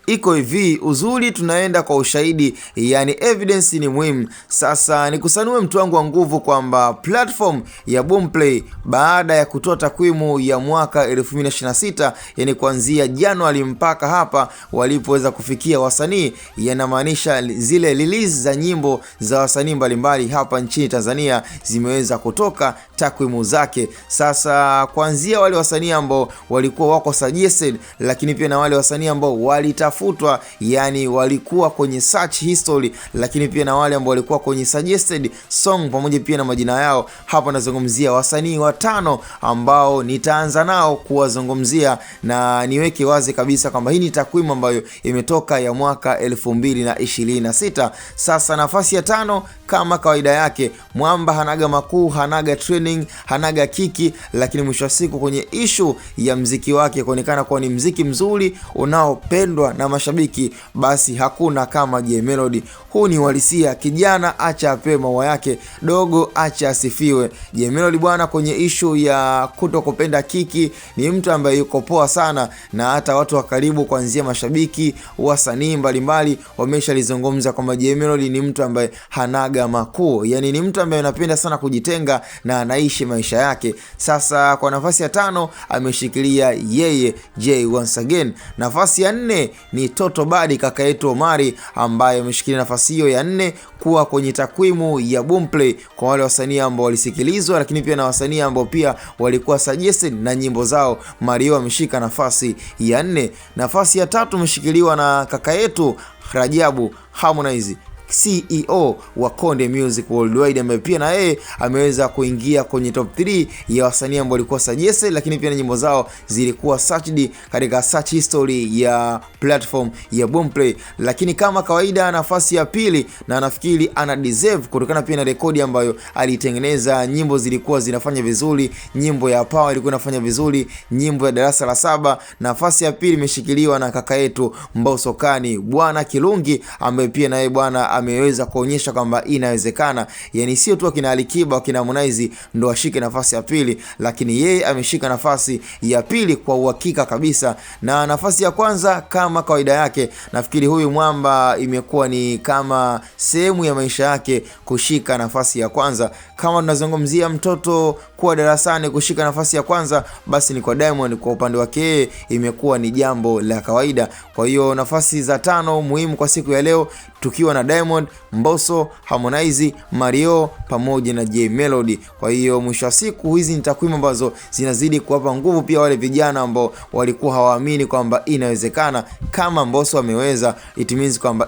iko hivi, uzuri tunaenda kwa ushahidi, yani evidence ni muhimu. Sasa nikusanue mtu wangu wa nguvu kwamba platform ya Boomplay baada ya kutoa takwimu ya mwaka 2026, yani kuanzia Januari mpaka hapa walipoweza kufikia wasanii, yanamaanisha zile release za nyimbo za wasanii mbalimbali hapa nchini Tanzania zimeweza kutoka takwimu zake. Sasa kuanzia wale wasanii ambao walikuwa wako suggested, lakini pia na wale wasanii ambao walitafutwa, yani walikuwa kwenye search history, lakini pia na wale ambao walikuwa kwenye suggested song pamoja pia na majina yao. Hapa nazungumzia wasanii watano ambao nitaanza nao kuwazungumzia, na niweke wazi kabisa kwamba hii ni takwimu ambayo imetoka ya mwaka 2026. Sasa nafasi ya 5 kama kawaida yake, mwamba hanaga makuu, hanaga training, hanaga kiki, lakini mwisho wa siku kwenye issue ya mziki wake kuonekana kuwa ni mziki mzuri unaopendwa na mashabiki, basi hakuna kama Jay Melody. Huu ni uhalisia, kijana acha apewe maua yake, dogo acha asifiwe. Jay Melody bwana, kwenye issue ya kutokupenda kiki ni mtu ambaye yuko poa sana, na hata watu wa karibu kuanzia mashabiki, wasanii mbalimbali wameshalizungumza kwamba Jay Melody ni mtu ambaye hanaga makuu, yani ni mtu ambaye anapenda sana kujitenga na anaishi maisha yake. Sasa kwa nafasi ya 5 ameshikilia yeye Jay once again. Nafasi ya 4 ni Toto Badi, kaka yetu Omari, ambaye ameshikilia nafasi hiyo ya 4 kuwa kwenye takwimu ya Boomplay kwa wale wasanii ambao walisikilizwa, lakini pia na wasanii ambao pia walikuwa suggested na nyimbo zao. Mario ameshika nafasi ya 4. Nafasi ya 3 imeshikiliwa na kaka yetu Rajabu Harmonize, CEO wa Konde Music Worldwide, ambaye pia na yeye ameweza kuingia kwenye top 3 ya wasanii ambao walikuwa suggested, lakini pia na nyimbo zao zilikuwa searched katika search history ya platform ya Boomplay. Lakini kama kawaida, nafasi ya 2 na nafikiri ana deserve kutokana pia na rekodi ambayo alitengeneza. Nyimbo zilikuwa zinafanya vizuri, nyimbo ya Power ilikuwa inafanya vizuri, nyimbo ya Darasa la 7. Nafasi ya 2 imeshikiliwa na kaka yetu Mbosso Kani, bwana Kilungi, ambaye pia na yeye bwana ameweza kuonyesha kwamba inawezekana, yani sio tu kina Alikiba kina Harmonize ndo ashike nafasi ya 2, lakini yeye ameshika nafasi ya 2 kwa uhakika kabisa. Na nafasi ya kwanza kama kawaida yake, nafikiri huyu mwamba imekuwa ni kama sehemu ya maisha yake kushika nafasi ya kwanza. Kama tunazungumzia mtoto kuwa darasani kushika nafasi ya kwanza, basi ni kwa Diamond. Kwa upande wake imekuwa ni jambo la kawaida. Kwa hiyo nafasi za 5 muhimu kwa siku ya leo tukiwa na Diamond, Mbosso, Harmonize, Mario pamoja na Jay Melody. Kwa hiyo mwisho wa siku hizi ni takwimu ambazo zinazidi kuwapa nguvu pia wale vijana ambao walikuwa hawaamini kwamba inawezekana. Kama Mbosso ameweza, it means kwamba